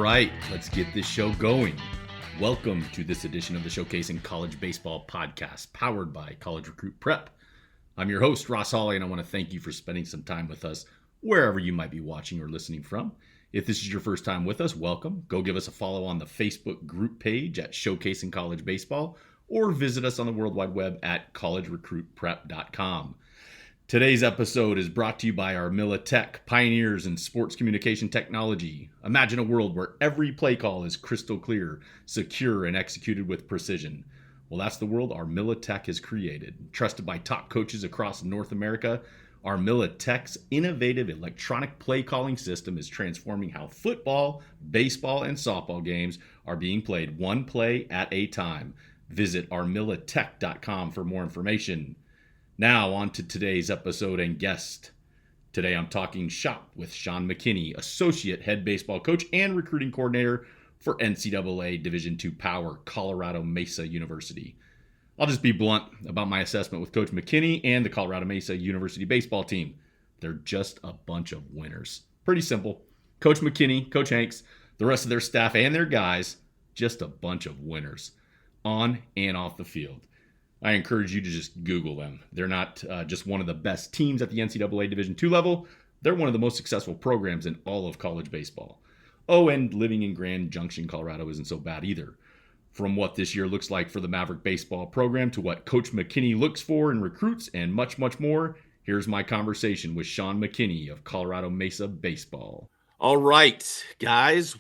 right, let's get this show going. Welcome to this edition of the Showcasing College Baseball podcast, powered by College Recruit Prep. I'm your host, Ross Hawley, and I want to thank you for spending some time with us wherever you might be watching or listening from. If this is your first time with us, welcome. Go give us a follow on the Facebook group page at Showcasing College Baseball, or visit us on the World Wide Web at collegerecruitprep.com. Today's episode is brought to you by our Militech, pioneers in sports communication technology. Imagine a world where every play call is crystal clear, secure, and executed with precision. Well, that's the world our Militech has created. Trusted by top coaches across North America, our Militech's innovative electronic play calling system is transforming how football, baseball, and softball games are being played one play at a time. Visit ourmilitech.com for more information. Now on to today's episode and guest. Today I'm talking shop with Sean McKinney, Associate Head Baseball Coach and Recruiting Coordinator for NCAA Division II Power, Colorado Mesa University. I'll just be blunt about my assessment with Coach McKinney and the Colorado Mesa University Baseball team. They're just a bunch of winners. Pretty simple. Coach McKinney, Coach Hanks, the rest of their staff and their guys, just a bunch of winners on and off the field. I encourage you to just Google them. They're not just one of the best teams at the NCAA Division II level. They're one of the most successful programs in all of college baseball. Oh, and living in Grand Junction, Colorado isn't so bad either. From what this year looks like for the Maverick baseball program to what Coach McKinney looks for in recruits and much, much more, here's my conversation with Sean McKinney of Colorado Mesa Baseball. All right, guys.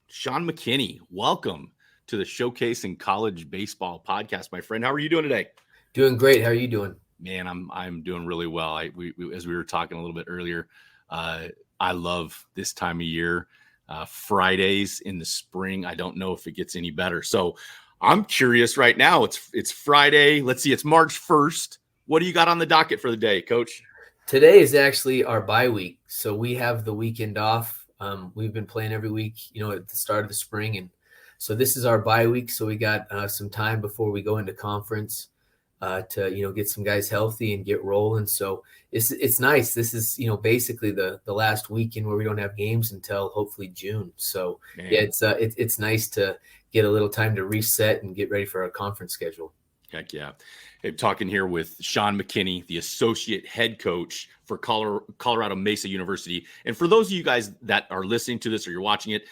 Sean McKinney, welcome to the Showcasing College Baseball podcast, my friend. How are you doing today? Doing great. How are you doing? Man, I'm doing really well. As we were talking a little bit earlier, I love this time of year. Fridays in the spring. I don't know if it gets any better. So I'm curious right now. It's Friday. Let's see. It's March 1st. What do you got on the docket for the day, Coach? Today is actually our bye week. So we have the weekend off. We've been playing every week, at the start of the spring. And so this is our bye week. So we got some time before we go into conference to, get some guys healthy and get rolling. So it's nice. This is, basically the last weekend where we don't have games until hopefully June. So man, yeah, it's nice to get a little time to reset and get ready for our conference schedule. Heck yeah. I'm talking here with Sean McKinney, the associate head coach for Colorado Mesa University. And for those of you guys that are listening to this or you're watching it,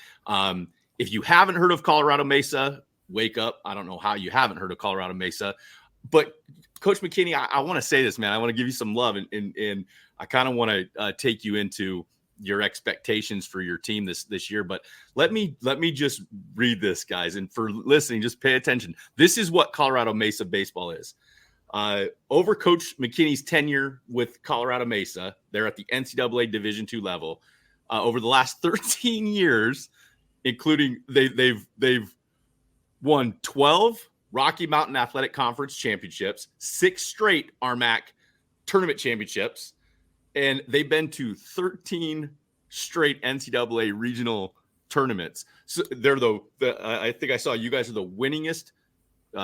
if you haven't heard of Colorado Mesa, wake up. I don't know how you haven't heard of Colorado Mesa. But Coach McKinney, I want to say this, man. I want to give you some love, and I kind of want to take you into your expectations for your team this year. But let me just read this, guys, and for listening, just pay attention. This is what Colorado Mesa baseball is. Over Coach McKinney's tenure with Colorado Mesa, they're at the NCAA Division II level. Over the last 13 years, including they've won 12 Rocky Mountain Athletic Conference championships, 6 straight RMAC tournament championships, and they've been to 13 straight NCAA regional tournaments. So they're I think I saw you guys are the winningest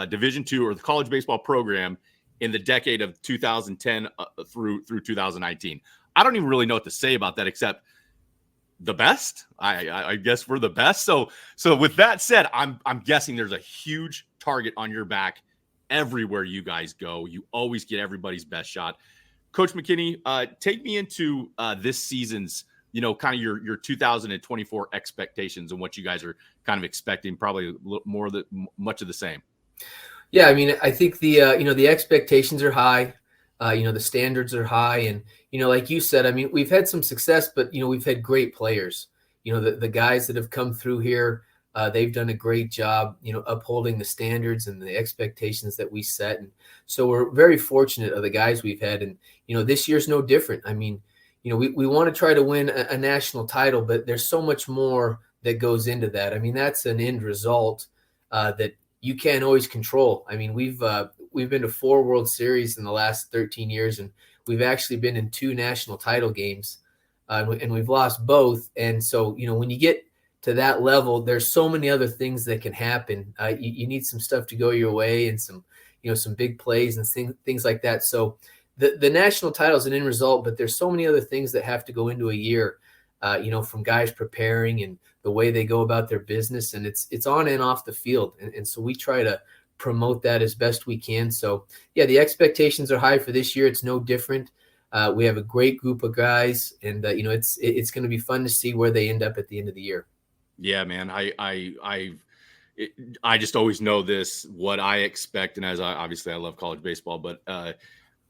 Division II or the college baseball program in the decade of 2010 through 2019. I don't even really know what to say about that except the best. I guess we're the best. So with that said, I'm guessing there's a huge target on your back everywhere you guys go. You always get everybody's best shot. Coach McKinney, take me into this season's, kind of your 2024 expectations and what you guys are kind of expecting. Probably much of the same. Yeah, I mean, I think the expectations are high. The standards are high, and like you said, I mean, we've had some success, but we've had great players. The guys that have come through here, they've done a great job, upholding the standards and the expectations that we set. And so we're very fortunate of the guys we've had. And, this year's no different. I mean, we want to try to win a national title, but there's so much more that goes into that. I mean, that's an end result that you can't always control. I mean, we've been to 4 World Series in the last 13 years, and we've actually been in 2 national title games, and we've lost both. And so, when you get to that level, there's so many other things that can happen. You need some stuff to go your way and some big plays and things like that. So the national title is an end result, but there's so many other things that have to go into a year from guys preparing and the way they go about their business, and it's on and off the field. And so we try to promote that as best we can. So yeah, the expectations are high for this year. It's no different. We have a great group of guys, and it's going to be fun to see where they end up at the end of the year. Yeah, man. I just always know what I expect. And obviously I love college baseball, but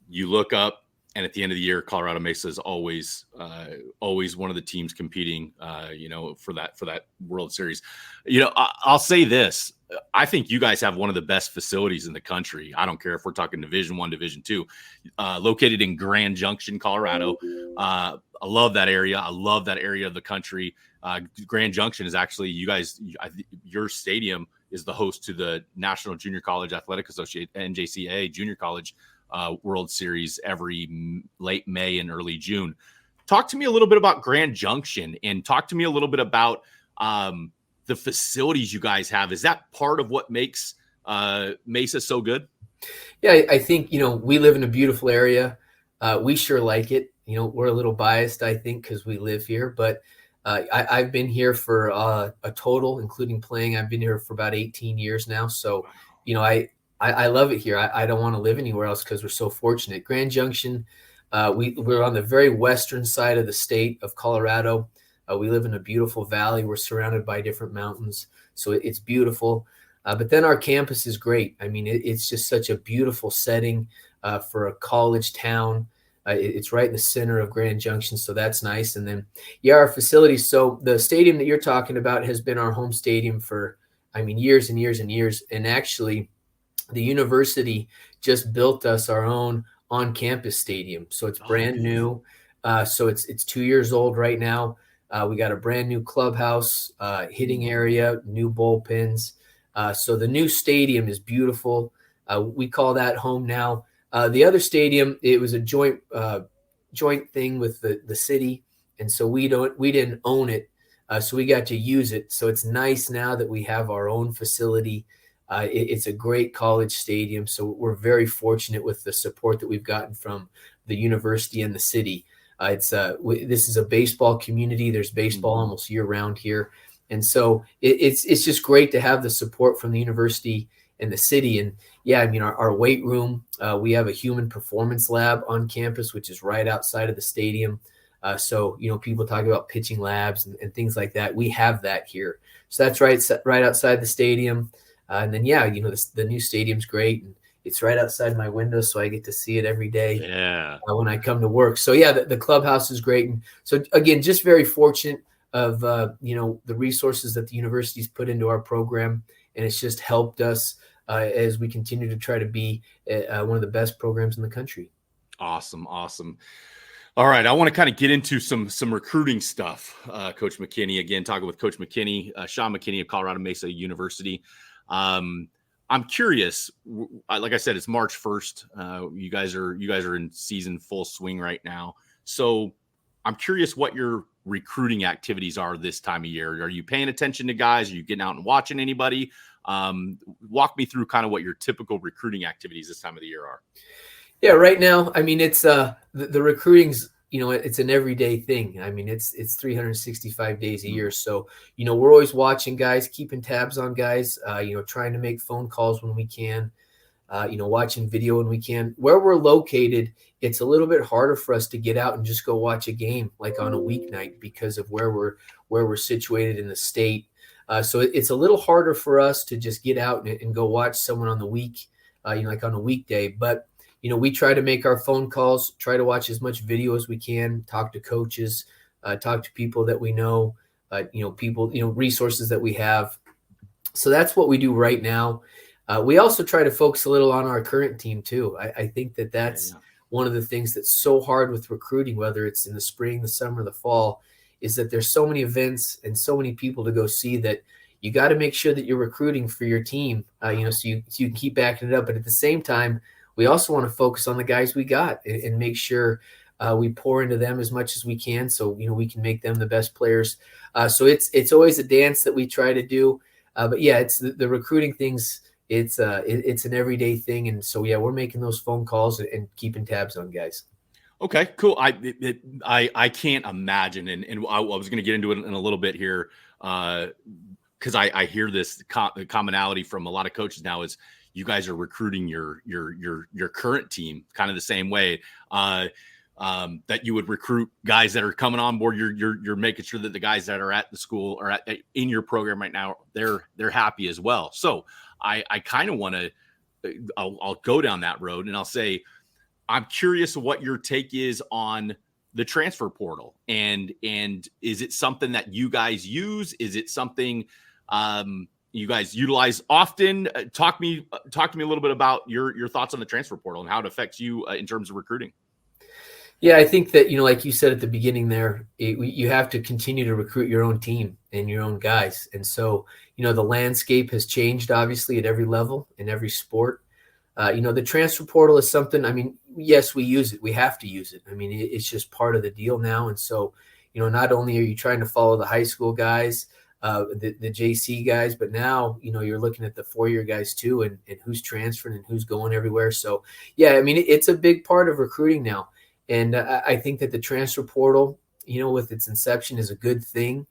you look up, and at the end of the year, Colorado Mesa is always one of the teams competing, for that World Series. I'll say this. I think you guys have one of the best facilities in the country. I don't care if we're talking Division I, Division II, located in Grand Junction, Colorado. I love that area. I love that area of the country. Grand Junction is actually, your stadium is the host to the National Junior College Athletic Association, NJCAA Junior College World Series every late May and early June. Talk to me a little bit about Grand Junction, and talk to me a little bit about the facilities you guys have. Is that part of what makes Mesa so good? Yeah, I think, we live in a beautiful area. We sure like it. We're a little biased, I think, because we live here, but I've been here for a total, including playing, I've been here for about 18 years now. So, I love it here. I don't want to live anywhere else because we're so fortunate. Grand Junction, we're on the very western side of the state of Colorado. We live in a beautiful valley. We're surrounded by different mountains, so it's beautiful. But then our campus is great. I mean, it's just such a beautiful setting for a college town. It's right in the center of Grand Junction, so that's nice. And then, our facilities. So the stadium that you're talking about has been our home stadium for, years and years and years. And actually, the university just built us our own on-campus stadium. So it's brand new. So it's 2 years old right now. We got a brand new clubhouse, hitting area, new bullpens. So the new stadium is beautiful. We call that home now. The other stadium, it was a joint thing with the city, and so we didn't own it, so we got to use it. So it's nice now that we have our own facility. It's a great college stadium, so we're very fortunate with the support that we've gotten from the university and the city. This is a baseball community. There's baseball almost year round here. And so it's just great to have the support from the university and the city. And our weight room, we have a human performance lab on campus, which is right outside of the stadium. So people talk about pitching labs and things like that. We have that here. So that's right outside the stadium. And then, the new stadium's great. And it's right outside my window, so I get to see it every day when I come to work. So, the clubhouse is great. And so, again, just very fortunate of, the resources that the university's put into our program. And it's just helped us as we continue to try to be one of the best programs in the country. Awesome. All right, I want to kind of get into some recruiting stuff. Coach McKinney, again, talking with Coach McKinney, Sean McKinney of Colorado Mesa University. I'm curious, like I said, it's March 1st. You guys are in season full swing right now. So I'm curious what your recruiting activities are this time of year. Are you paying attention to guys? Are you getting out and watching anybody? Walk me through kind of what your typical recruiting activities this time of the year are. Yeah, right now, it's the recruiting's, it's an everyday thing. It's 365 days a year. So, we're always watching guys, keeping tabs on guys, trying to make phone calls when we can, watching video when we can. Where we're located, it's a little bit harder for us to get out and just go watch a game like on a weeknight because of where we're situated in the state. So it's a little harder for us to just get out and go watch someone on the week, like on a weekday. But we try to make our phone calls, try to watch as much video as we can, talk to coaches, talk to people that we know, resources that we have. So that's what we do right now. We also try to focus a little on our current team too. I think that's one of the things that's so hard with recruiting, whether it's in the spring, the summer, the fall, is that there's so many events and so many people to go see that you got to make sure that you're recruiting for your team, so you can keep backing it up. But at the same time, we also want to focus on the guys we got and make sure we pour into them as much as we can, so we can make them the best players. So it's always a dance that we try to do. But it's the recruiting things. It's an everyday thing, and so we're making those phone calls and keeping tabs on guys. Okay, cool. I can't imagine, and I was going to get into it in a little bit here, because I hear this commonality from a lot of coaches now is you guys are recruiting your current team kind of the same way, that you would recruit guys that are coming on board. You're making sure that the guys that are at the school or in your program right now, they're happy as well. So I kind of want to, I'll go down that road and I'll say, I'm curious what your take is on the transfer portal, and is it something that you guys use? Is it something you guys utilize often? Talk to me a little bit about your thoughts on the transfer portal and how it affects you in terms of recruiting. Yeah, I think that, like you said at the beginning there, you have to continue to recruit your own team and your own guys. And so, the landscape has changed obviously at every level in every sport. The transfer portal is something, yes, we use it. We have to use it. It's just part of the deal now. And so, not only are you trying to follow the high school guys, the JC guys, but now, you're looking at the 4-year guys too, and who's transferring and who's going everywhere. So, yeah, it's a big part of recruiting now. And I think that the transfer portal, with its inception is a good thing.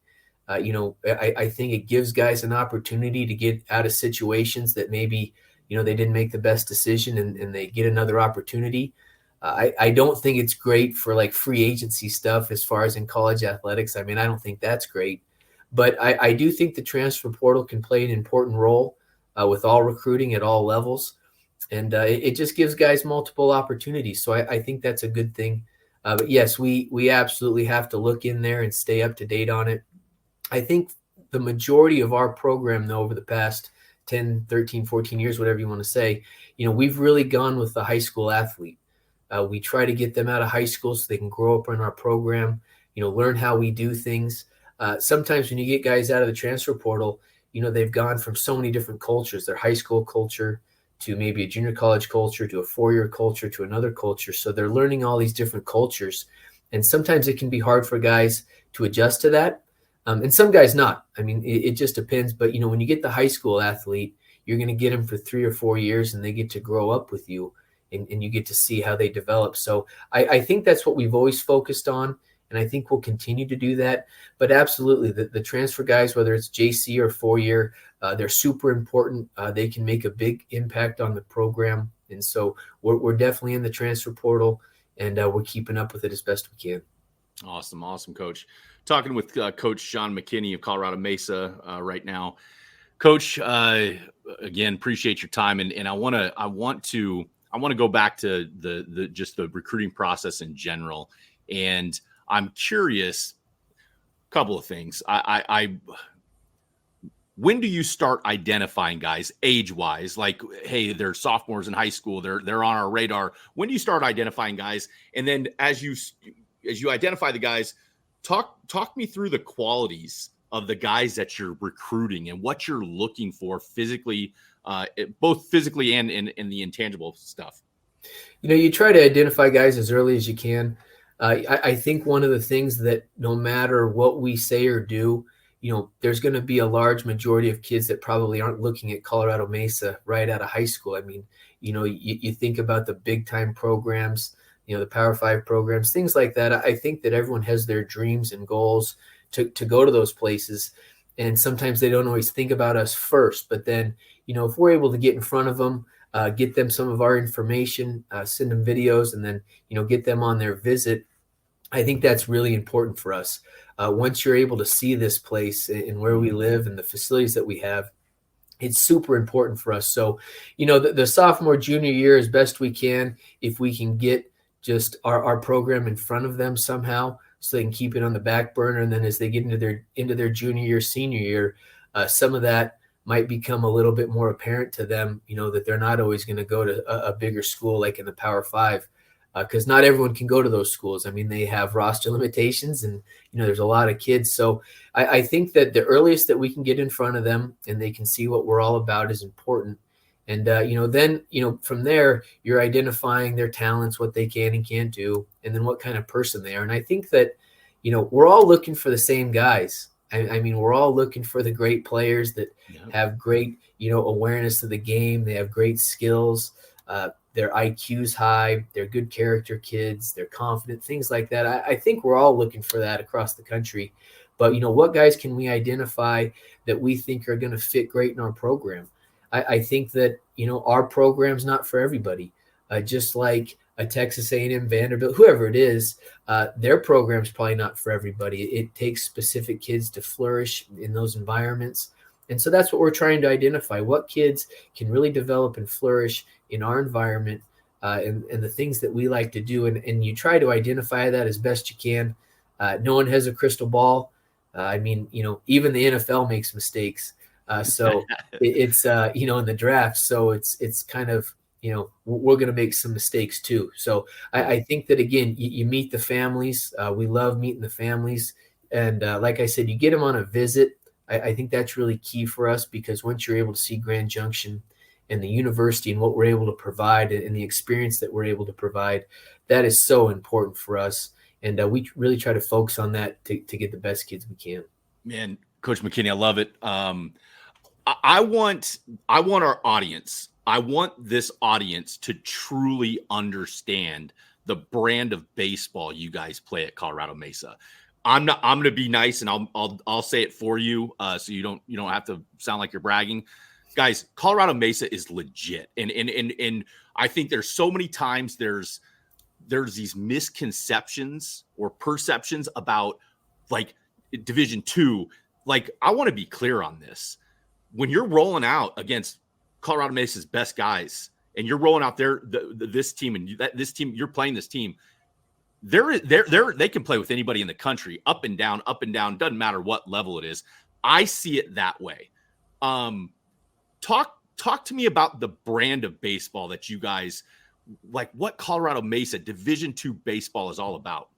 I think it gives guys an opportunity to get out of situations that maybe, they didn't make the best decision and they get another opportunity. I don't think it's great for like free agency stuff as far as in college athletics. I don't think that's great. But I do think the transfer portal can play an important role with all recruiting at all levels. And it just gives guys multiple opportunities. So I think that's a good thing. But yes, we absolutely have to look in there and stay up to date on it. I think the majority of our program, though, over the past 10, 13, 14 years, whatever you want to say, we've really gone with the high school athlete. We try to get them out of high school so they can grow up in our program, learn how we do things. Sometimes when you get guys out of the transfer portal, they've gone from so many different cultures, their high school culture to maybe a junior college culture to a 4-year culture to another culture. So they're learning all these different cultures. And sometimes it can be hard for guys to adjust to that. And some guys not. It just depends. But, when you get the high school athlete, you're going to get them for 3 or 4 years and they get to grow up with you and you get to see how they develop. So I think that's what we've always focused on. And I think we'll continue to do that. But absolutely, the transfer guys, whether it's JC or 4-year, they're super important. They can make a big impact on the program. And so we're definitely in the transfer portal and we're keeping up with it as best we can. Awesome, Coach. Talking with Coach Sean McKinney of Colorado Mesa right now. Coach, again, appreciate your time, and I want to go back to the just the recruiting process in general, and I'm curious. A couple of things. When do you start identifying guys age-wise? Like, hey, they're sophomores in high school. They're on our radar. When do you start identifying guys? And then as you identify the guys, talk me through the qualities of the guys that you're recruiting and what you're looking for physically, both physically and in the intangible stuff. You try to identify guys as early as you can. I think one of the things that no matter what we say or do, there's going to be a large majority of kids that probably aren't looking at Colorado Mesa right out of high school. You think about the big time programs, the Power 5 programs, things like that. I think that everyone has their dreams and goals to go to those places. And sometimes they don't always think about us first. But then, if we're able to get in front of them, get them some of our information, send them videos, and then, get them on their visit, I think that's really important for us. Once you're able to see this place and where we live and the facilities that we have, it's super important for us. So, the sophomore, junior year, as best we can, if we can get just our program in front of them somehow so they can keep it on the back burner. And then as they get into their junior year, senior year, some of that might become a little bit more apparent to them, that they're not always going to go to a bigger school like in the Power 5. Because not everyone can go to those schools. They have roster limitations and, there's a lot of kids. So I think that the earliest that we can get in front of them and they can see what we're all about is important. And, then, from there, you're identifying their talents, what they can and can't do, and then what kind of person they are. And I think that, we're all looking for the same guys. We're all looking for the great players that have great, awareness of the game. They have great skills. Their IQ's high, they're good character kids, they're confident, things like that. I think we're all looking for that across the country. But, what guys can we identify that we think are going to fit great in our program? I think that, our program's not for everybody. Just like a Texas A&M, Vanderbilt, whoever it is, their program's probably not for everybody. It takes specific kids to flourish in those environments. And so that's what we're trying to identify, what kids can really develop and flourish in our environment, and the things that we like to do. And you try to identify that as best you can. No one has a crystal ball. Even the NFL makes mistakes. So it's in the draft. So it's kind of, we're going to make some mistakes too. So I think that, again, you meet the families. We love meeting the families. And like I said, you get them on a visit. I think that's really key for us, because once you're able to see Grand Junction and the university and what we're able to provide and the experience that we're able to provide, that is so important for us. And we really try to focus on that to get the best kids we can. Man, Coach McKinney, I love it. I want our audience, I want this audience to truly understand the brand of baseball you guys play at Colorado Mesa. I'm going to be nice, and I'll say it for you, so you don't have to sound like you're bragging. Guys, Colorado Mesa is legit. And I think there's so many times there's these misconceptions or perceptions about like Division II. Like, I want to be clear on this. When you're rolling out against Colorado Mesa's best guys, and you're rolling out this team, and this team, you're playing this team, they can play with anybody in the country, up and down, doesn't matter what level it is. I see it that way. Talk to me about the brand of baseball that you guys like, what Colorado Mesa Division II baseball is all about.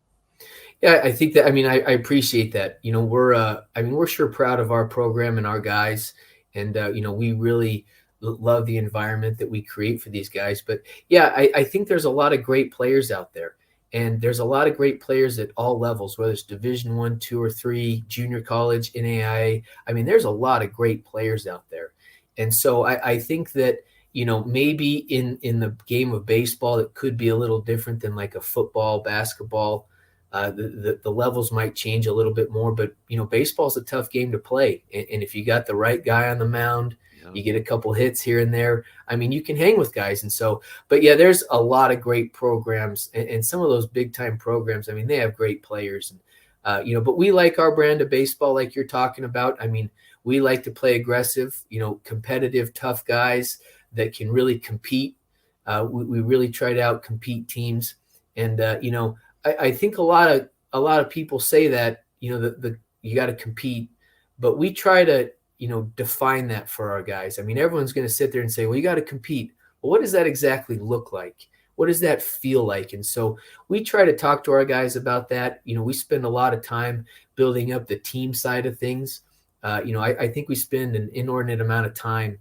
Yeah, I think that, I appreciate that. We're sure proud of our program and our guys. And, we really love the environment that we create for these guys. But yeah, I think there's a lot of great players out there. And there's a lot of great players at all levels, whether it's Division I, II, or III, junior college, NAIA. There's a lot of great players out there. And so I think that, maybe in the game of baseball, it could be a little different than like a football, basketball. The levels might change a little bit more, but, baseball is a tough game to play. And if you got the right guy on the mound, you get a couple hits here and there, you can hang with guys. And so, but yeah, there's a lot of great programs, and some of those big time programs, they have great players. And, but we like our brand of baseball, like you're talking about. We like to play aggressive, competitive, tough guys that can really compete. We really try to out-compete teams. And, I think a lot of people say that, you got to compete, but we try to, define that for our guys. Everyone's going to sit there and say, well, you got to compete. Well, what does that exactly look like? What does that feel like? And so we try to talk to our guys about that. We spend a lot of time building up the team side of things. I think we spend an inordinate amount of time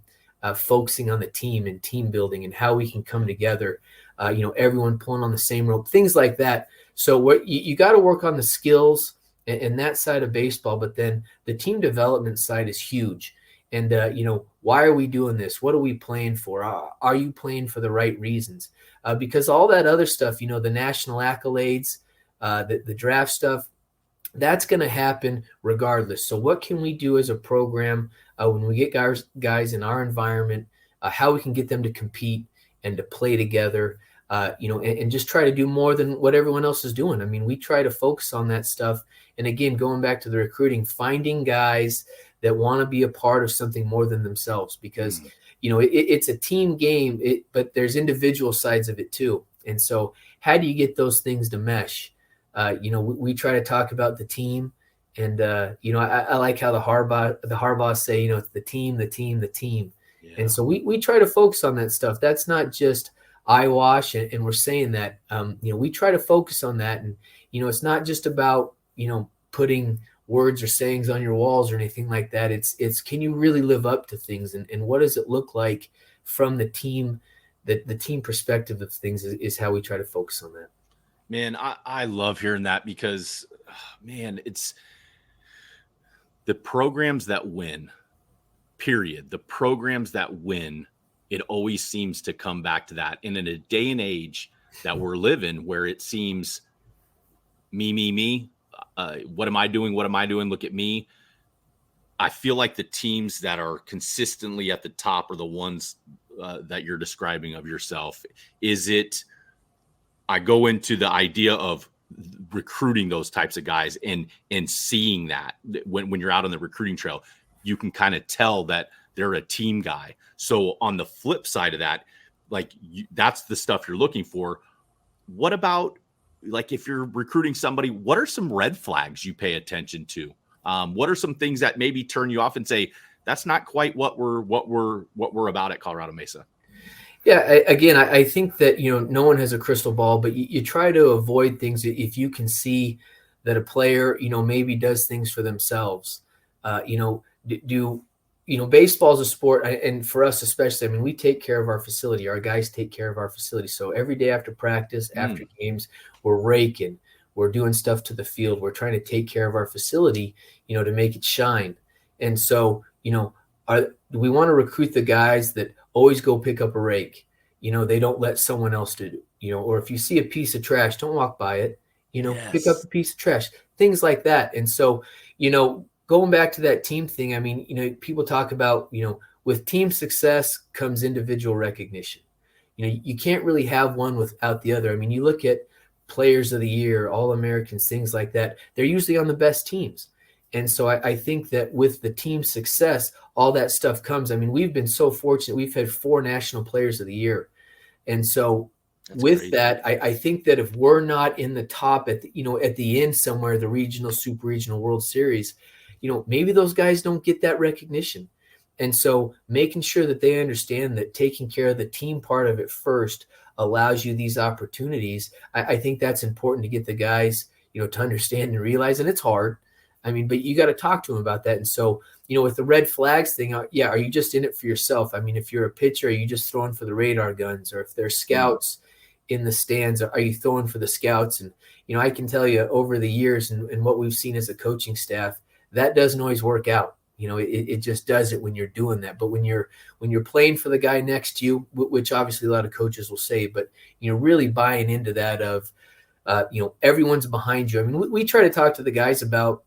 focusing on the team and team building and how we can come together, everyone pulling on the same rope, things like that. So what you got to work on the skills and that side of baseball, but then the team development side is huge. And, why are we doing this? What are we playing for? Are you playing for the right reasons? Because all that other stuff, the national accolades, the draft stuff, that's going to happen regardless. So what can we do as a program when we get guys in our environment, how we can get them to compete and to play together, and just try to do more than what everyone else is doing. We try to focus on that stuff. And again, going back to the recruiting, finding guys that want to be a part of something more than themselves, because, it's a team game, but there's individual sides of it too. And so how do you get those things to mesh? We try to talk about the team, and, I like how the Harbaughs say, it's the team. Yeah. And so we try to focus on that stuff. That's not just eyewash, and we're saying that, we try to focus on that. And, it's not just about, putting words or sayings on your walls or anything like that. It's can you really live up to things, and what does it look like from the team, the team perspective of things is how we try to focus on that. Man, I love hearing that, because, man, it's the programs that win, period. The programs that win it always seems to come back to that. And in a day and age that we're living where it seems me, what am I doing? What am I doing? Look at me. I feel like the teams that are consistently at the top are the ones that you're describing of yourself. Is it, I go into the idea of recruiting those types of guys and seeing that when you're out on the recruiting trail, you can kind of tell that they're a team guy. So on the flip side of that, like that's the stuff you're looking for. What about, like, if you're recruiting somebody, what are some red flags you pay attention to? What are some things that maybe turn you off and say, that's not quite what we're about at Colorado Mesa? Yeah, I think that, no one has a crystal ball, but you try to avoid things if you can see that a player, maybe does things for themselves. Baseball is a sport, and for us especially, I mean, we take care of our facility. Our guys take care of our facility. So every day after practice, after games, we're raking, we're doing stuff to the field. We're trying to take care of our facility, to make it shine. And so, do we want to recruit the guys that always go pick up a rake? They don't let someone else do, or if you see a piece of trash, don't walk by it, Yes. Pick up a piece of trash, things like that. And so, going back to that team thing, I mean, people talk about, with team success comes individual recognition. You can't really have one without the other. I mean, you look at players of the year, All-Americans, things like that. They're usually on the best teams. And so I think that with the team success, all that stuff comes. I mean, we've been so fortunate. We've had 4 national players of the year. And so that's with crazy. That, I think that if we're not in the top at the end somewhere, the regional, super regional, World Series, maybe those guys don't get that recognition. And so making sure that they understand that taking care of the team part of it first allows you these opportunities. I think that's important to get the guys, to understand and realize, and it's hard. I mean, but you got to talk to them about that. And so, with the red flags thing, are you just in it for yourself? I mean, if you're a pitcher, are you just throwing for the radar guns? Or if there's scouts in the stands, are you throwing for the scouts? And, I can tell you over the years and what we've seen as a coaching staff, that doesn't always work out. It just doesn't when you're doing that. But when you're playing for the guy next to you, which obviously a lot of coaches will say, but, really buying into that of, everyone's behind you. I mean, we try to talk to the guys about,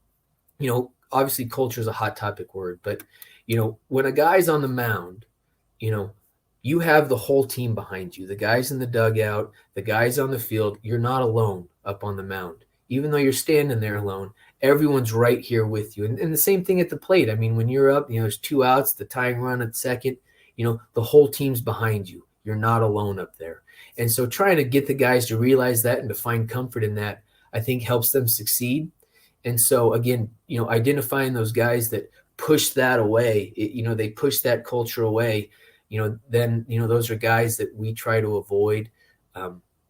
obviously culture is a hot topic word, but, when a guy's on the mound, you have the whole team behind you, the guys in the dugout, the guys on the field. You're not alone up on the mound. Even though you're standing there alone, everyone's right here with you. And the same thing at the plate. I mean, when you're up, there's 2 outs, the tying run at second, the whole team's behind you. You're not alone up there. And so trying to get the guys to realize that and to find comfort in that, I think helps them succeed. And so, again, identifying those guys that push that away, they push that culture away, then, those are guys that we try to avoid.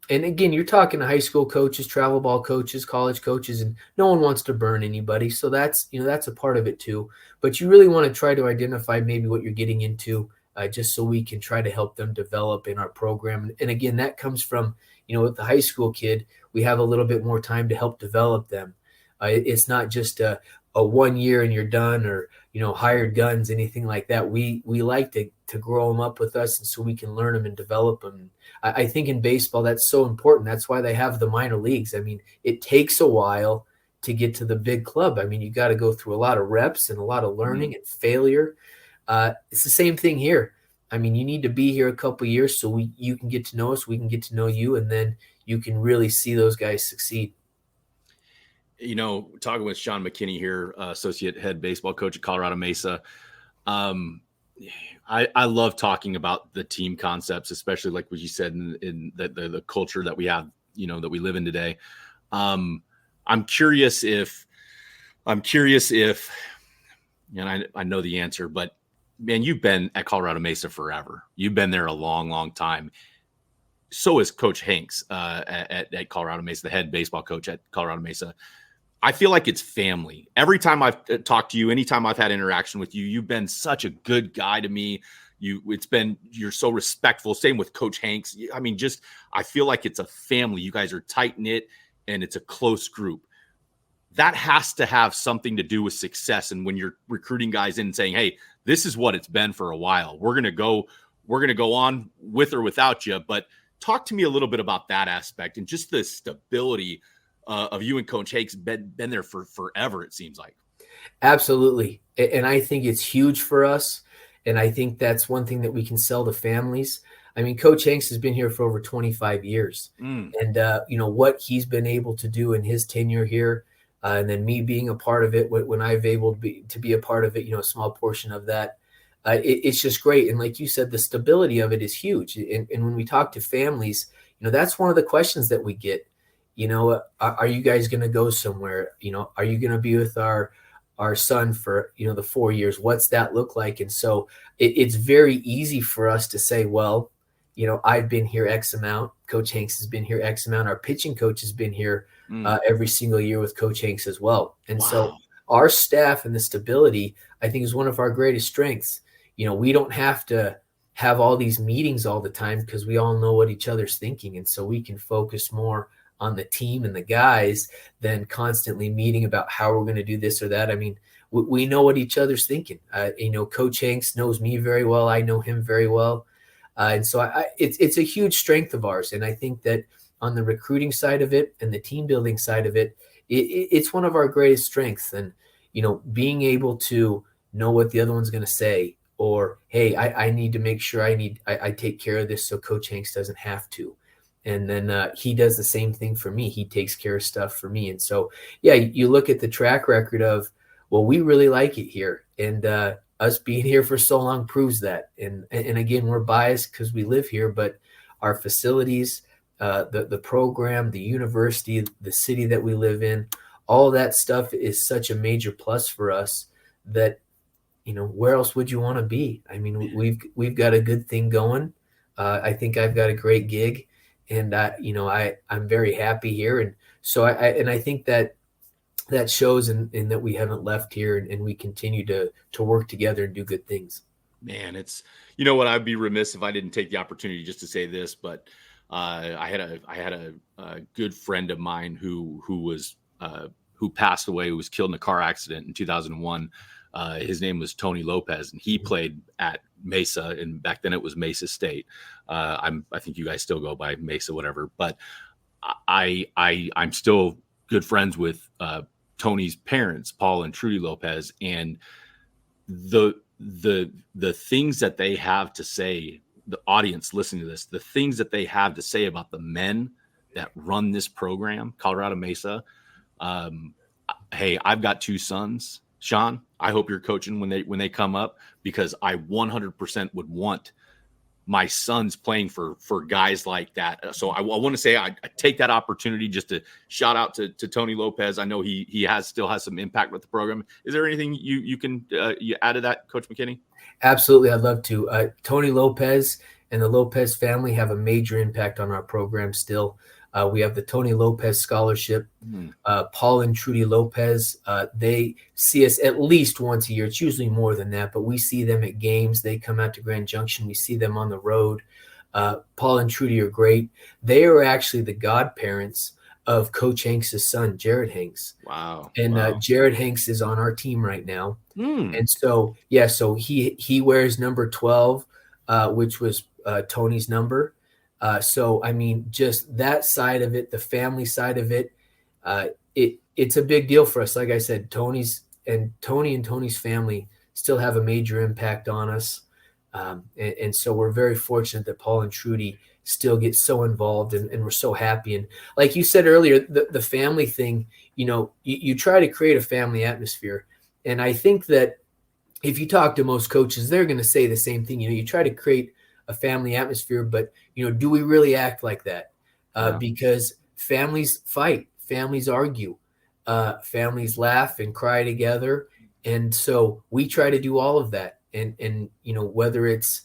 And again, you're talking to high school coaches, travel ball coaches, college coaches, and no one wants to burn anybody. So that's a part of it too. But you really want to try to identify maybe what you're getting into, just so we can try to help them develop in our program. And again, that comes from, with the high school kid, we have a little bit more time to help develop them. It's not just a 1 year and you're done, or, hired guns, anything like that. We like to grow them up with us, and so we can learn them and develop them. I think in baseball, that's so important. That's why they have the minor leagues. I mean, it takes a while to get to the big club. I mean, you got to go through a lot of reps and a lot of learning and failure. It's the same thing here. I mean, you need to be here a couple of years so you can get to know us, we can get to know you, and then you can really see those guys succeed. Talking with Sean McKinney here, associate head baseball coach at Colorado Mesa. I love talking about the team concepts, especially like what you said in the culture that we have, that we live in today. I'm curious if, and I know the answer, but man, you've been at Colorado Mesa forever. You've been there a long, long time. So is Coach Hanks at Colorado Mesa, the head baseball coach at Colorado Mesa. I feel like it's family. Every time I've talked to you, anytime I've had interaction with you, you've been such a good guy to me. You're so respectful. Same with Coach Hanks. I mean, I feel like it's a family. You guys are tight knit and it's a close group. That has to have something to do with success. And when you're recruiting guys in and saying, hey, this is what it's been for a while. We're going we're going to go on with or without you, but talk to me a little bit about that aspect and just the stability of you and Coach Hake's been there for forever, it seems like. Absolutely. And I think it's huge for us. And I think that's one thing that we can sell to families. I mean, Coach Hanks has been here for over 25 years. And, what he's been able to do in his tenure here, and then me being a part of it when I've able to be a part of it, a small portion of that, it's just great. And like you said, the stability of it is huge. And when we talk to families, that's one of the questions that we get. Are you guys going to go somewhere? Are you going to be with our son for, the 4 years? What's that look like? And so it's very easy for us to say, well, I've been here X amount. Coach Hanks has been here X amount. Our pitching coach has been here every single year with Coach Hanks as well. And so our staff and the stability, I think, is one of our greatest strengths. We don't have to have all these meetings all the time because we all know what each other's thinking. And so we can focus more on the team and the guys than constantly meeting about how we're going to do this or that. I mean, we know what each other's thinking. Coach Hanks knows me very well. I know him very well. And so it's a huge strength of ours. And I think that on the recruiting side of it and the team building side of it, it's one of our greatest strengths. And, being able to know what the other one's going to say, or, hey, I need to make sure I take care of this so Coach Hanks doesn't have to. And then he does the same thing for me. He takes care of stuff for me. And so, yeah, you look at the track record of, well, we really like it here. And us being here for so long proves that. And again, we're biased because we live here, but our facilities, the program, the university, the city that we live in, all that stuff is such a major plus for us that, where else would you want to be? I mean, we've got a good thing going. I think I've got a great gig. And I'm very happy here, and so I think that shows in that we haven't left here, and we continue to work together and do good things. Man, it's what, I'd be remiss if I didn't take the opportunity just to say this, but I had a good friend of mine who passed away, who was killed in a car accident in 2001. His name was Tony Lopez, and he played at Mesa, and back then it was Mesa State. I think you guys still go by Mesa, whatever. But I'm still good friends with Tony's parents, Paul and Trudy Lopez, and the things that they have to say, the audience listening to this, the things that they have to say about the men that run this program, Colorado Mesa. Hey, I've got two sons. Sean, I hope you're coaching when they come up, because I 100% would want my sons playing for guys like that. So I want to say I take that opportunity just to shout out to Tony Lopez. I know he still has some impact with the program. Is there anything you can you add to that, Coach McKinney? Absolutely, I'd love to. Tony Lopez and the Lopez family have a major impact on our program still. We have the Tony Lopez Scholarship. Paul and Trudy Lopez, they see us at least once a year. It's usually more than that, but we see them at games. They come out to Grand Junction. We see them on the road. Paul and Trudy are great. They are actually the godparents of Coach Hanks' son, Jared Hanks. Wow. And Jared Hanks is on our team right now. And so, so he wears number 12, which was Tony's number. So, I mean, just that side of it, the family side of it, it's a big deal for us. Like I said, Tony and Tony's family still have a major impact on us. And so we're very fortunate that Paul and Trudy still get so involved, and we're so happy. And like you said earlier, the family thing, you try to create a family atmosphere. And I think that if you talk to most coaches, they're going to say the same thing. You try to create a family atmosphere, but do we really act like that? Because families fight, families argue, families laugh and cry together. And so we try to do all of that. And whether it's,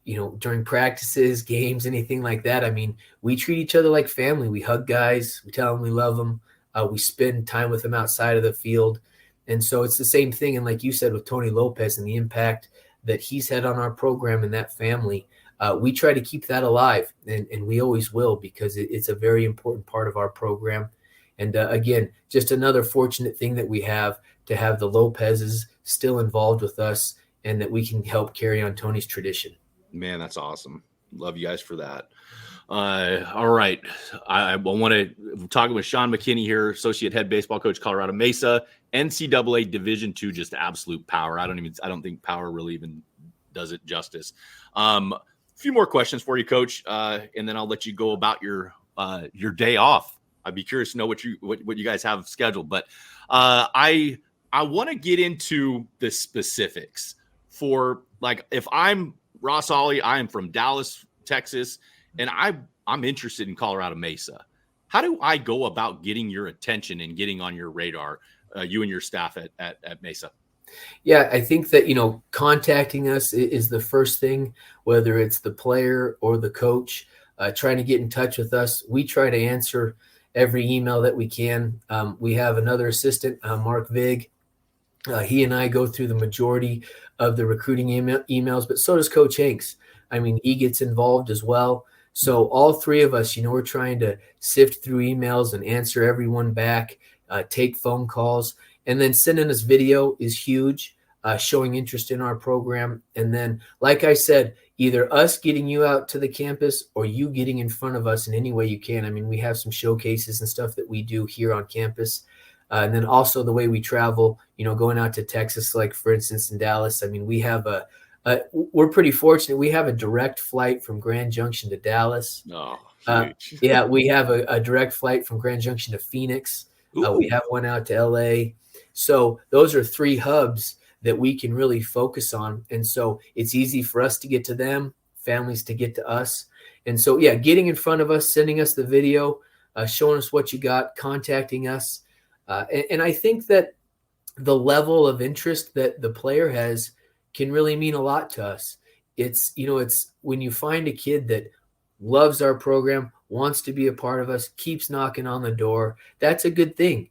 during practices, games, anything like that, I mean, we treat each other like family. We hug guys, we tell them we love them. We spend time with them outside of the field. And so it's the same thing. And like you said, with Tony Lopez and the impact that he's had on our program and that family, we try to keep that alive, and we always will, because it's a very important part of our program. And again, just another fortunate thing that we have to have the Lopez's still involved with us, and that we can help carry on Tony's tradition. Man, that's awesome. Love you guys for that. All right. I want to talk with Sean McKinney here, associate head baseball coach, Colorado Mesa, NCAA Division II, just absolute power. I don't think power really even does it justice. A few more questions for you, Coach, and then I'll let you go about your day off. I'd be curious to know what you guys have scheduled, but I want to get into the specifics for, like, if I'm Ross Ollie, I am from Dallas, Texas, and I'm interested in Colorado Mesa. How do I go about getting your attention and getting on your radar, you and your staff at Mesa? Yeah, I think that, contacting us is the first thing, whether it's the player or the coach, trying to get in touch with us. We try to answer every email that we can. We have another assistant, Mark Vig. He and I go through the majority of the recruiting emails, but so does Coach Hanks. I mean, he gets involved as well. So all three of us, we're trying to sift through emails and answer everyone back, take phone calls, and then sending us video is huge, showing interest in our program. And then, like I said, either us getting you out to the campus or you getting in front of us in any way you can. I mean, we have some showcases and stuff that we do here on campus. And then also the way we travel, going out to Texas, like for instance in Dallas. I mean, we have we're pretty fortunate. We have a direct flight from Grand Junction to Dallas. Oh, huge. Yeah, we have a direct flight from Grand Junction to Phoenix. We have one out to LA. So those are three hubs that we can really focus on. And so it's easy for us to get to them, families to get to us. And so, yeah, getting in front of us, sending us the video, showing us what you got, contacting us. And I think that the level of interest that the player has can really mean a lot to us. It's when you find a kid that loves our program, wants to be a part of us, keeps knocking on the door, that's a good thing.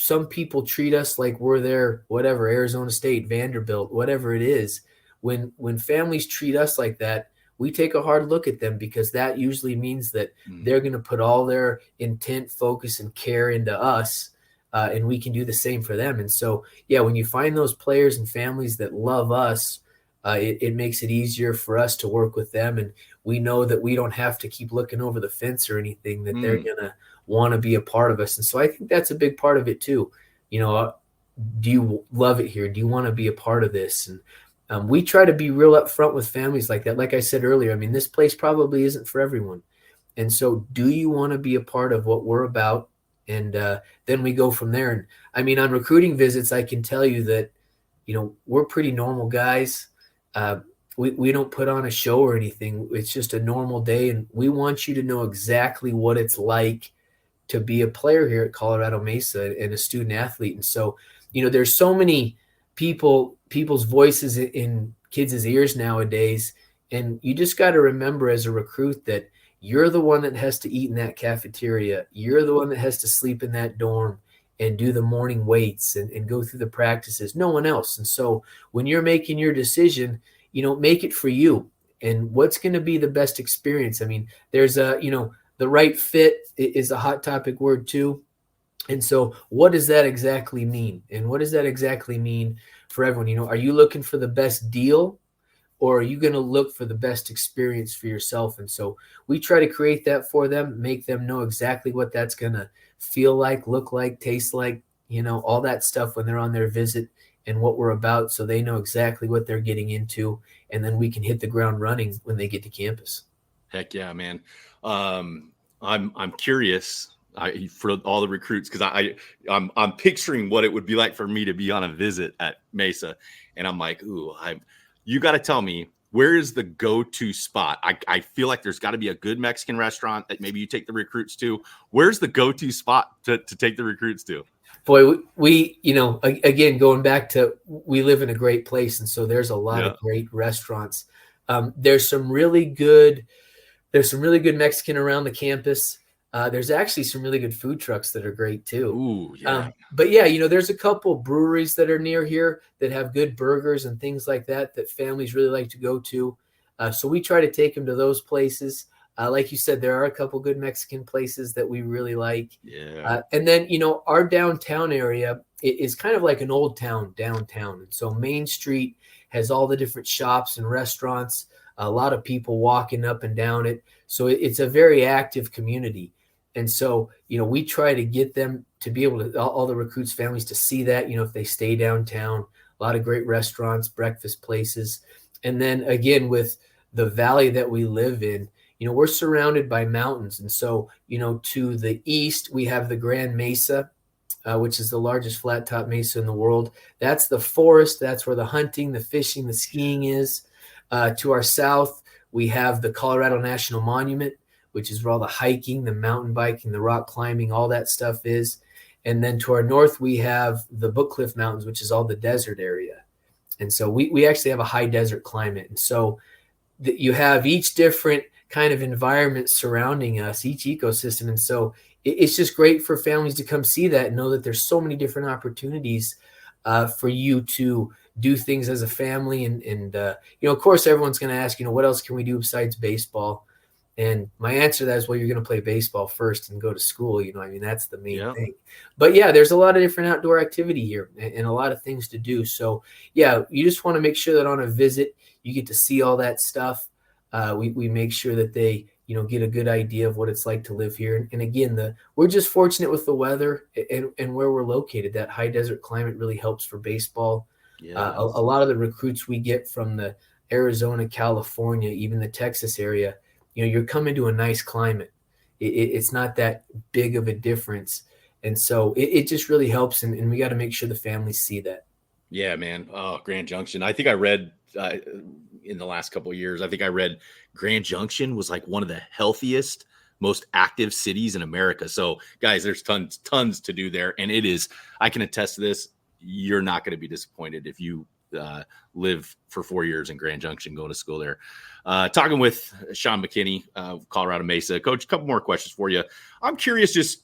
Some people treat us like we're their whatever, Arizona State, Vanderbilt, whatever it is. When families treat us like that, we take a hard look at them, because that usually means that they're going to put all their intent, focus, and care into us, and we can do the same for them. And so, yeah, when you find those players and families that love us, it makes it easier for us to work with them. And we know that we don't have to keep looking over the fence or anything, that they're going to want to be a part of us. And so I think that's a big part of it too. Do you love it here? Do you want to be a part of this? And we try to be real upfront with families like that. Like I said earlier, I mean, this place probably isn't for everyone. And so do you want to be a part of what we're about? And then we go from there. And I mean, on recruiting visits, I can tell you that, we're pretty normal guys. We don't put on a show or anything. It's just a normal day. And we want you to know exactly what it's like to be a player here at Colorado Mesa and a student athlete. And so, there's so many people's voices in kids' ears nowadays. And you just got to remember as a recruit that you're the one that has to eat in that cafeteria. You're the one that has to sleep in that dorm and do the morning weights and go through the practices. No one else. And so when you're making your decision, make it for you and what's going to be the best experience. I mean, there's the right fit is a hot topic word too. And so what does that exactly mean? And what does that exactly mean for everyone? Are you looking for the best deal, or are you going to look for the best experience for yourself? And so we try to create that for them, make them know exactly what that's going to feel like, look like, taste like, all that stuff when they're on their visit and what we're about, so they know exactly what they're getting into. And then we can hit the ground running when they get to campus. Heck yeah, man. I'm curious for all the recruits, because I'm picturing what it would be like for me to be on a visit at Mesa, and I'm like, ooh, you got to tell me, where is the go-to spot? I feel like there's got to be a good Mexican restaurant that maybe you take the recruits to. Where's the go-to spot to take the recruits to? Boy, we again, going back to, we live in a great place, and so there's a lot of great restaurants. There's some really good Mexican around the campus. There's actually some really good food trucks that are great too. Ooh, yeah. But yeah, there's a couple breweries that are near here that have good burgers and things like that families really like to go to. So we try to take them to those places. Like you said, there are a couple good Mexican places that we really like. Yeah. And then, our downtown area is kind of like an old town downtown. And so Main Street has all the different shops and restaurants, a lot of people walking up and down it. So it's a very active community. And so, we try to get them to be able to, all the recruits' families to see that, if they stay downtown, a lot of great restaurants, breakfast places. And then again, with the valley that we live in, we're surrounded by mountains. And so, to the east, we have the Grand Mesa, which is the largest flat top mesa in the world. That's the forest. That's where the hunting, the fishing, the skiing is. To our south, we have the Colorado National Monument, which is where all the hiking, the mountain biking, the rock climbing, all that stuff is. And then to our north, we have the Book Cliff Mountains, which is all the desert area. And so we actually have a high desert climate. And so you have each different kind of environment surrounding us, each ecosystem. And so it's just great for families to come see that and know that there's so many different opportunities for you to do things as a family. And of course, everyone's going to ask, what else can we do besides baseball? And my answer to that is, well, you're going to play baseball first and go to school. That's the main thing. But yeah, there's a lot of different outdoor activity here and a lot of things to do. So yeah, you just want to make sure that on a visit, you get to see all that stuff. We make sure that they, get a good idea of what it's like to live here. And again, we're just fortunate with the weather and where we're located. That high desert climate really helps for baseball. Yes. A lot of the recruits we get from the Arizona, California, even the Texas area, you're coming to a nice climate. It's not that big of a difference. And so it just really helps. And we got to make sure the families see that. Yeah, man. Oh, Grand Junction. I think I read in the last couple of years, I think I read Grand Junction was like one of the healthiest, most active cities in America. So guys, there's tons to do there. And it is, I can attest to this. You're not going to be disappointed if you live for 4 years in Grand Junction, going to school there. Talking with Sean McKinney of Colorado Mesa. Coach, a couple more questions for you. I'm curious, just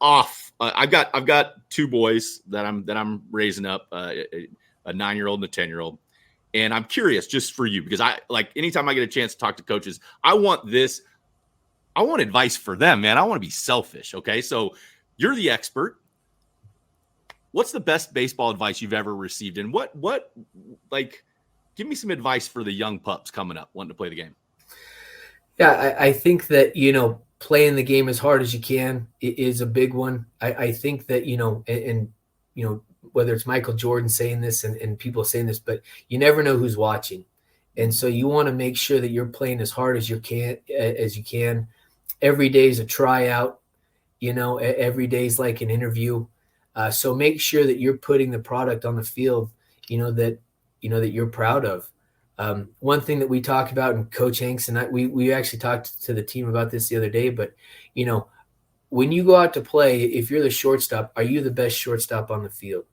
I've got two boys that I'm raising up, a 9-year-old and a 10-year-old. And I'm curious just for you, because anytime I get a chance to talk to coaches, I want advice for them, man. I want to be selfish. Okay. So you're the expert. What's the best baseball advice you've ever received? And what give me some advice for the young pups coming up, wanting to play the game. Yeah. I think that, playing the game as hard as you can is a big one. I think that, whether it's Michael Jordan saying this and people saying this, but you never know who's watching. And so you want to make sure that you're playing as hard as you can. Every day is a tryout, every day is like an interview. So make sure that you're putting the product on the field, that you're proud of. One thing that we talk about, and Coach Hanks and we actually talked to the team about this the other day, but, when you go out to play, if you're the shortstop, are you the best shortstop on the field?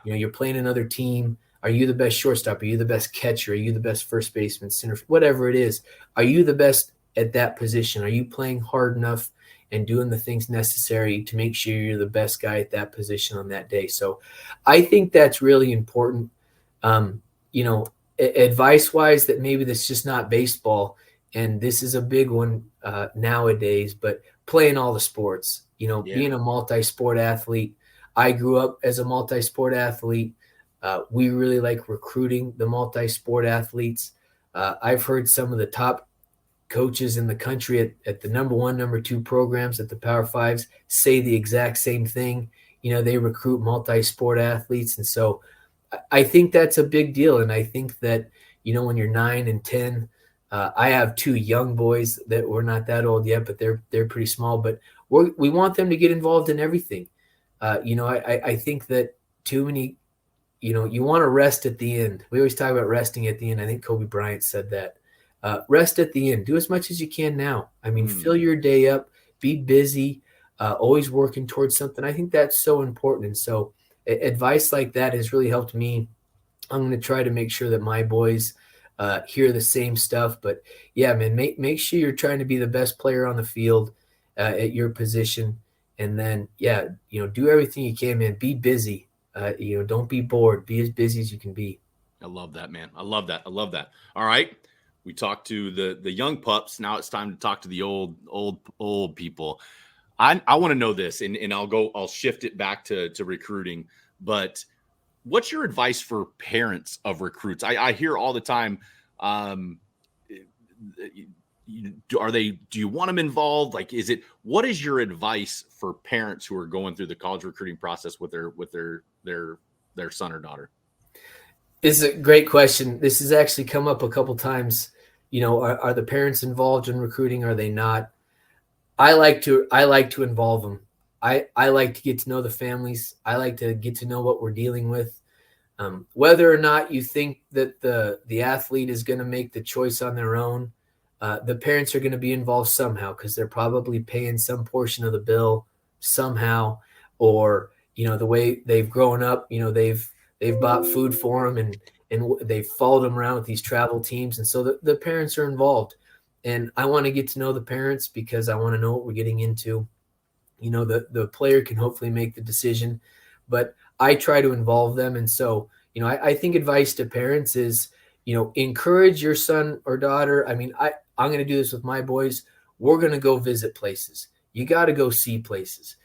Yeah. You're playing another team. Are you the best shortstop? Are you the best catcher? Are you the best first baseman, center, whatever it is? Are you the best at that position? Are you playing hard enough and doing the things necessary to make sure you're the best guy at that position on that day? So I think that's really important. Advice-wise, that maybe that's just not baseball, and this is a big one nowadays, but playing all the sports, being a multi-sport athlete. I grew up as a multi-sport athlete. We really like recruiting the multi-sport athletes. I've heard some of the top coaches in the country at the number 1, number 2 programs at the Power Fives say the exact same thing. They recruit multi-sport athletes. And so I think that's a big deal. And I think that, when you're 9 and 10, I have 2 young boys that were not that old yet, but they're pretty small, but we want them to get involved in everything. I think that too many, you want to rest at the end. We always talk about resting at the end. I think Kobe Bryant said that. Rest at the end. Do as much as you can now. Fill your day up, be busy, always working towards something. I think that's so important. And so advice like that has really helped me. I'm going to try to make sure that my boys hear the same stuff. But yeah, man, make sure you're trying to be the best player on the field at your position. And then, do everything you can, man. Be busy. Don't be bored. Be as busy as you can be. I love that, man. I love that. All right. We talked to the young pups. Now it's time to talk to the old people. I want to know this, and I'll shift it back to recruiting. But what's your advice for parents of recruits? I hear all the time. Do you want them involved? Like, what is your advice for parents who are going through the college recruiting process with their son or daughter? This is a great question. This has actually come up a couple times. Are the parents involved in recruiting? Are they not? I like to involve them. I like to get to know the families. I like to get to know what we're dealing with. Whether or not you think that the athlete is going to make the choice on their own, the parents are going to be involved somehow, because they're probably paying some portion of the bill somehow, or the way they've grown up, they've bought food for them and they've followed them around with these travel teams, and so the parents are involved. And I want to get to know the parents because I want to know what we're getting into. The player can hopefully make the decision, but I try to involve them. And so, I think advice to parents is, encourage your son or daughter. I mean, I'm going to do this with my boys. We're going to go visit places. You got to go see places,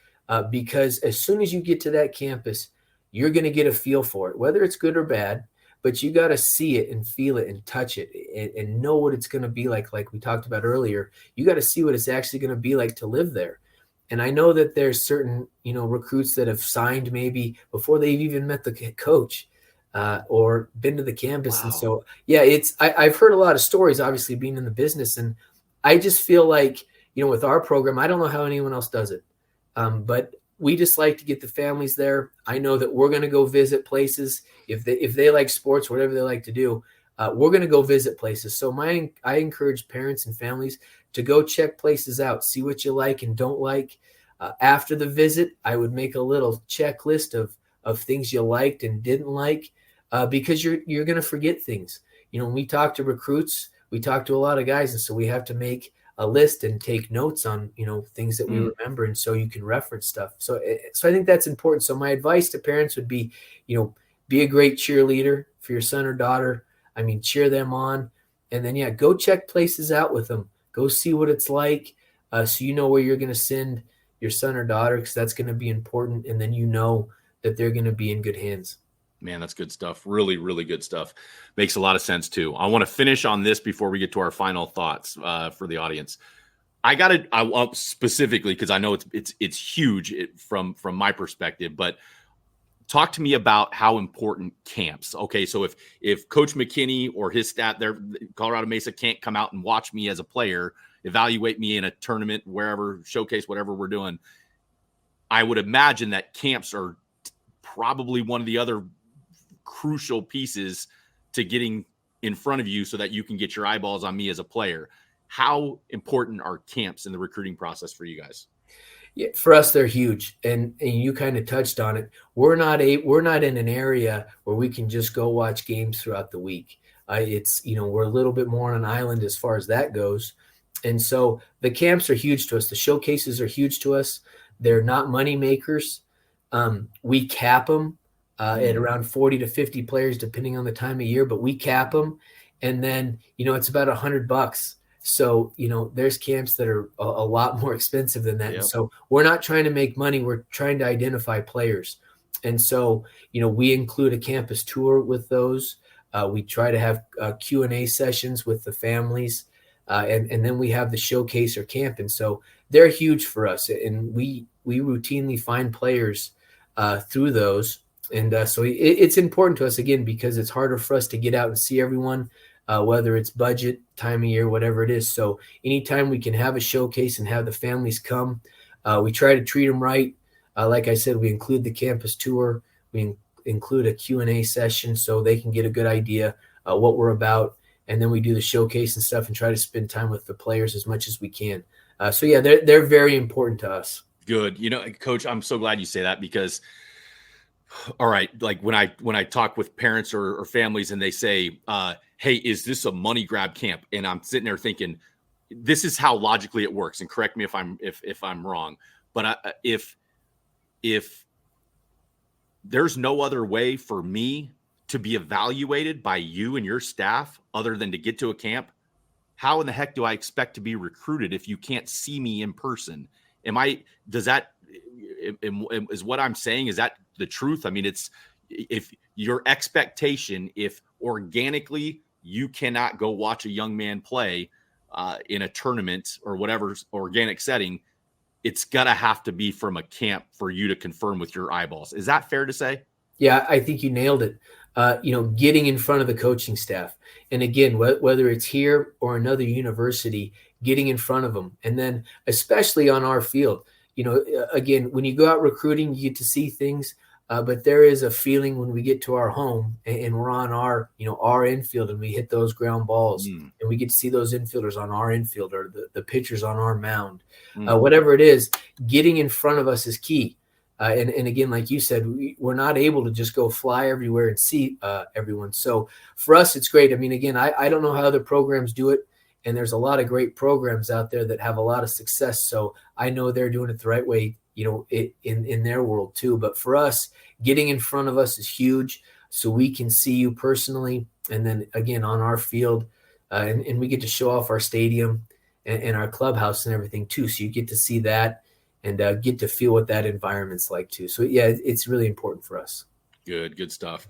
because as soon as you get to that campus, you're going to get a feel for it, whether it's good or bad. But you got to see it and feel it and touch it and know what it's going to be like we talked about earlier. You got to see what it's actually going to be like to live there. And I know that there's certain, recruits that have signed maybe before they've even met the coach or been to the campus. Wow. And so, yeah, I've heard a lot of stories, obviously being in the business. And I just feel like, with our program, I don't know how anyone else does it. But we just like to get the families there. I know that we're going to go visit places. If they like sports, whatever they like to do, we're going to go visit places. So I encourage parents and families to go check places out, see what you like and don't like. After the visit, I would make a little checklist of things you liked and didn't like, because you're going to forget things. When we talk to recruits, we talk to a lot of guys, and so we have to make a list and take notes on, things that we remember. And so you can reference stuff. So I think that's important. So my advice to parents would be, be a great cheerleader for your son or daughter. I mean, cheer them on, and then, go check places out with them. Go see what it's like. So where you're going to send your son or daughter, because that's going to be important. And then, that they're going to be in good hands. Man, that's good stuff. Really, really good stuff. Makes a lot of sense too. I want to finish on this before we get to our final thoughts for the audience. I want specifically, because I know it's huge from my perspective, but talk to me about how important camps. Okay, so if Coach McKinney or his staff there, Colorado Mesa, can't come out and watch me as a player, evaluate me in a tournament, wherever, showcase, whatever we're doing, I would imagine that camps are probably one of the other crucial pieces to getting in front of you so that you can get your eyeballs on me as a player. How important are camps in the recruiting process for you guys? Yeah, for us, they're huge. And you kind of touched on it. We're not in an area where we can just go watch games throughout the week. It's, we're a little bit more on an island as far as that goes. And so the camps are huge to us. The showcases are huge to us. They're not money makers. We cap them at around 40 to 50 players, depending on the time of year, but we cap them. And then, it's about $100. So, there's camps that are a lot more expensive than that. Yep. And so we're not trying to make money. We're trying to identify players. And so, we include a campus tour with those. We try to have Q&A sessions with the families. And then we have the showcase or camp. And so they're huge for us. And we routinely find players through those. And so it's important to us, again, because it's harder for us to get out and see everyone, whether it's budget, time of year, whatever it is. So anytime we can have a showcase and have the families come, we try to treat them right. Like I said, we include the campus tour. We include a Q&A session so they can get a good idea what we're about. And then we do the showcase and stuff and try to spend time with the players as much as we can. So, yeah, they're very important to us. Good. Coach, I'm so glad you say that because – all right, like when I talk with parents or families and they say, hey, is this a money grab camp? And I'm sitting there thinking, this is how logically it works. And correct me if I'm wrong. But if there's no other way for me to be evaluated by you and your staff other than to get to a camp, how in the heck do I expect to be recruited if you can't see me in person? Is what I'm saying, is that the truth? I mean, if your expectation, if organically you cannot go watch a young man play in a tournament or whatever organic setting, it's got to have to be from a camp for you to confirm with your eyeballs. Is that fair to say? Yeah, I think you nailed it. Getting in front of the coaching staff. And again, whether it's here or another university, getting in front of them. And then especially on our field, again, when you go out recruiting, you get to see things. But there is a feeling when we get to our home and we're on our infield and we hit those ground balls and we get to see those infielders on our infield or the pitchers on our mound, whatever it is, getting in front of us is key. And again, like you said, we're not able to just go fly everywhere and see everyone. So for us, it's great. I mean, again, I don't know how other programs do it. And there's a lot of great programs out there that have a lot of success. So I know they're doing it the right way, in their world too. But for us, getting in front of us is huge so we can see you personally. And then again, on our field, and we get to show off our stadium and our clubhouse and everything too. So you get to see that and get to feel what that environment's like too. So yeah, it's really important for us. Good stuff.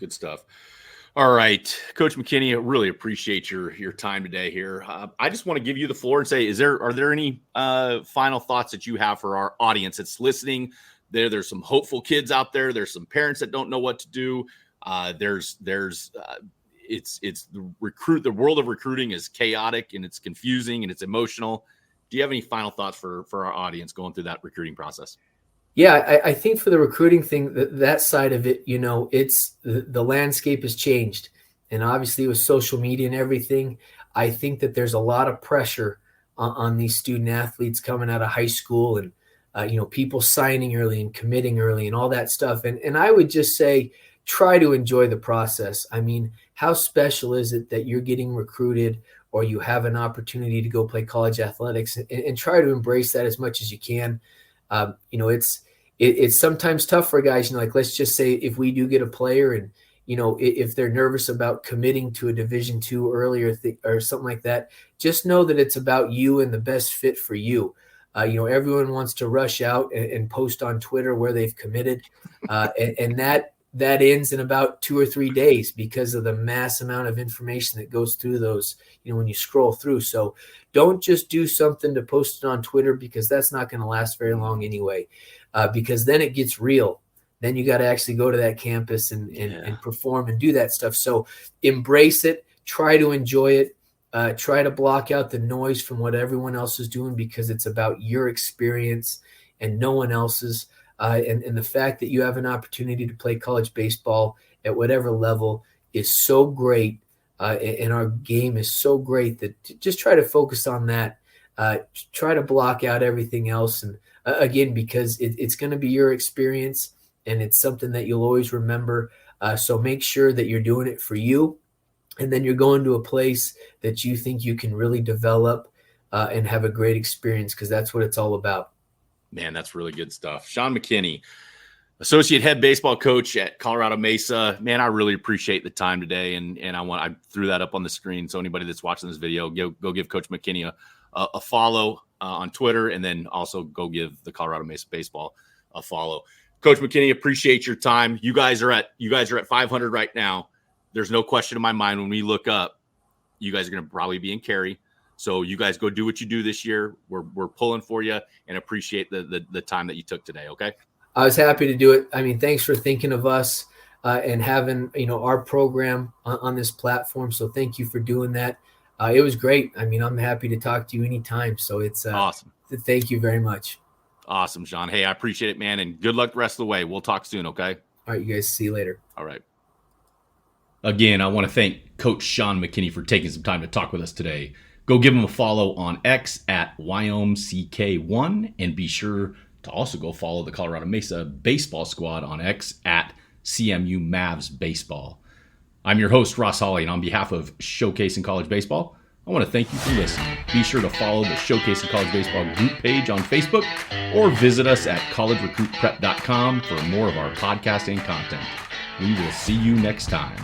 All right, Coach McKinney, I really appreciate your time today here. I just want to give you the floor and say, are there any final thoughts that you have for our audience that's listening? There's some hopeful kids out there. There's some parents that don't know what to do. It's the world of recruiting is chaotic and it's confusing and it's emotional. Do you have any final thoughts for our audience going through that recruiting process? Yeah, I think for the recruiting thing, that side of it, it's the landscape has changed. And obviously with social media and everything, I think that there's a lot of pressure on these student athletes coming out of high school and, people signing early and committing early and all that stuff. And I would just say, try to enjoy the process. I mean, how special is it that you're getting recruited or you have an opportunity to go play college athletics and try to embrace that as much as you can. It's sometimes tough for guys, like, let's just say if we do get a player and, if they're nervous about committing to a Division II early or something like that, just know that it's about you and the best fit for you. Everyone wants to rush out and post on Twitter where they've committed. And that ends in about 2 or 3 days because of the mass amount of information that goes through those, when you scroll through. So don't just do something to post it on Twitter because that's not going to last very long anyway, because then it gets real. Then you got to actually go to that campus and perform and do that stuff. So embrace it, try to enjoy it, try to block out the noise from what everyone else is doing because it's about your experience and no one else's. And the fact that you have an opportunity to play college baseball at whatever level is so great, and our game is so great that just try to focus on that. Try to block out everything else. And again, because it's going to be your experience and it's something that you'll always remember. So make sure that you're doing it for you. And then you're going to a place that you think you can really develop and have a great experience because that's what it's all about. Man, that's really good stuff. Sean McKinney, Associate Head Baseball Coach at Colorado Mesa. Man, I really appreciate the time today. And I threw that up on the screen. So anybody that's watching this video, go give Coach McKinney a follow on Twitter, and then also go give the Colorado Mesa Baseball a follow. Coach McKinney, appreciate your time. You guys are at 500 right now. There's no question in my mind when we look up, you guys are going to probably be in Cary. So you guys go do what you do this year. We're pulling for you and appreciate the time that you took today. Okay. I was happy to do it. I mean, thanks for thinking of us and having, our program on this platform. So thank you for doing that. It was great. I mean, I'm happy to talk to you anytime. So it's awesome. Thank you very much. Awesome, Sean. Hey, I appreciate it, man. And good luck the rest of the way. We'll talk soon. Okay. All right. You guys, see you later. All right. Again, I want to thank Coach Sean McKinney for taking some time to talk with us today. Go give him a follow on X at YOMCK1, and be sure to also go follow the Colorado Mesa Baseball Squad on X at CMU Mavs Baseball. I'm your host, Ross Hawley, and on behalf of Showcasing College Baseball, I want to thank you for listening. Be sure to follow the Showcasing College Baseball group page on Facebook or visit us at collegerecruitprep.com for more of our podcasting content. We will see you next time.